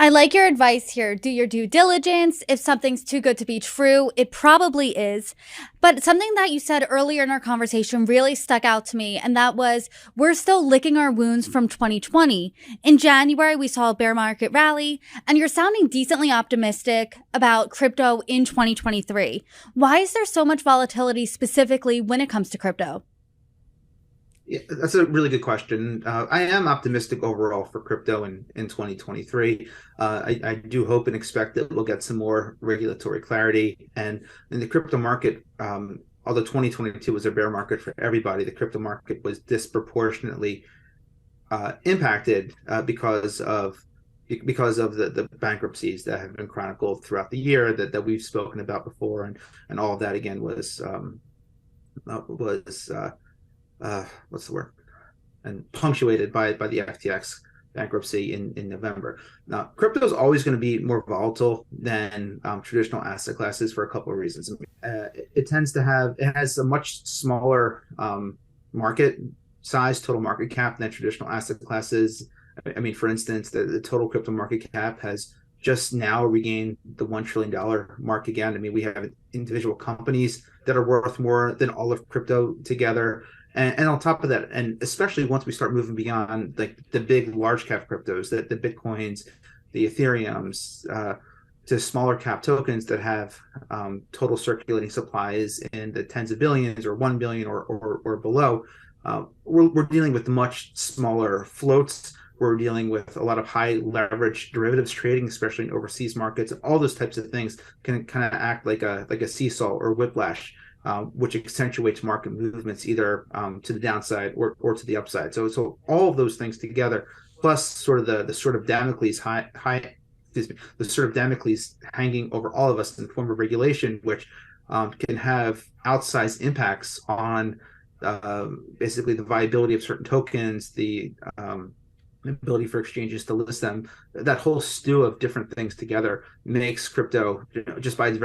I like your advice here. Do your due diligence. If something's too good to be true, it probably is. But something that you said earlier in our conversation really stuck out to me, and that was we're still licking our wounds from 2020. In January, we saw a bear market rally, and you're sounding decently optimistic about crypto in 2023. Why is there so much volatility specifically when it comes to crypto? Yeah, that's a really good question. I am optimistic overall for crypto in 2023. I do hope and expect that we'll get some more regulatory clarity. And in the crypto market, although 2022 was a bear market for everybody, the crypto market was disproportionately impacted because of the bankruptcies that have been chronicled throughout the year that we've spoken about before, and all of that again was what's the word? And punctuated by the FTX bankruptcy in November. Now, crypto is always going to be more volatile than traditional asset classes for a couple of reasons. It has a much smaller market size, total market cap than traditional asset classes. I mean, for instance, the total crypto market cap has just now regained the $1 trillion mark again. I mean, we have individual companies that are worth more than all of crypto together. And on top of that, and especially once we start moving beyond like the big large cap cryptos, the Bitcoins, the Ethereums, to smaller cap tokens that have total circulating supplies in the tens of billions or 1 billion or below, we're dealing with much smaller floats. We're dealing with a lot of high leverage derivatives trading, especially in overseas markets. All those types of things can kind of act like a seesaw or whiplash, which accentuates market movements either to the downside or to the upside. So all of those things together, plus sort of the sort of Damocles the sort of Damocles hanging over all of us in the form of regulation, which can have outsized impacts on basically the viability of certain tokens, the ability for exchanges to list them. That whole stew of different things together makes crypto, just by its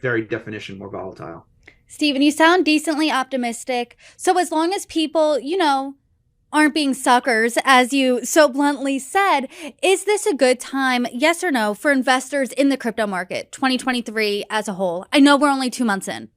very definition, more volatile. Steven, you sound decently optimistic. So as long as people, aren't being suckers, as you so bluntly said, is this a good time, yes or no, for investors in the crypto market, 2023 as a whole? I know we're only 2 months in.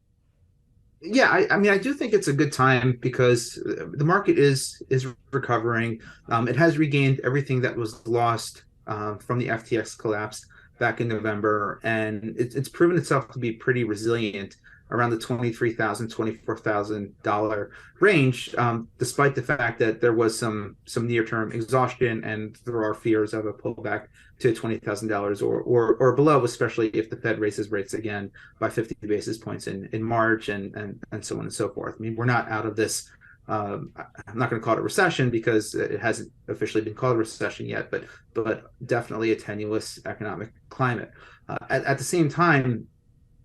Yeah, I mean, I do think it's a good time because the market is recovering. It has regained everything that was lost from the FTX collapse back in November, and it's proven itself to be pretty resilient around the $24,000 range, despite the fact that there was some near-term exhaustion and there are fears of a pullback to $20,000 or below, especially if the Fed raises rates again by 50 basis points in March and so on and so forth. I mean, we're not out of this. I'm not going to call it a recession because it hasn't officially been called a recession yet, but definitely a tenuous economic climate. At the same time,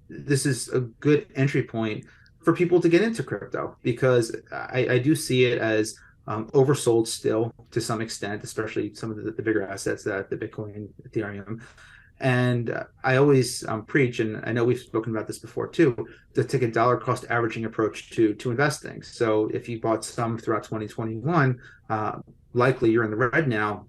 this is a good entry point for people to get into crypto because I do see it as oversold still to some extent, especially some of the bigger assets that the Bitcoin, Ethereum. And I always preach, and I know we've spoken about this before too, to take a dollar cost averaging approach to investing. So if you bought some throughout 2021, likely you're in the red now.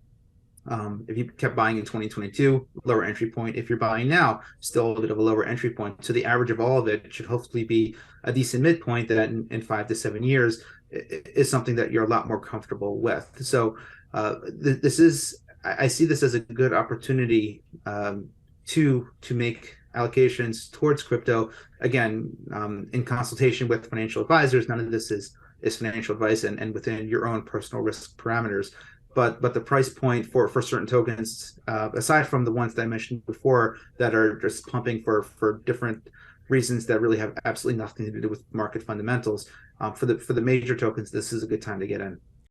If you kept buying in 2022, lower entry point. If you're buying now, still a bit of a lower entry point. So the average of all of it should hopefully be a decent midpoint that in 5 to 7 years is something that you're a lot more comfortable with. So I see this as a good opportunity to make allocations towards crypto. Again, in consultation with financial advisors. None of this is financial advice and within your own personal risk parameters. But the price point for certain tokens, aside from the ones that I mentioned before that are just pumping for different reasons that really have absolutely nothing to do with market fundamentals, for the major tokens, this is a good time to get in.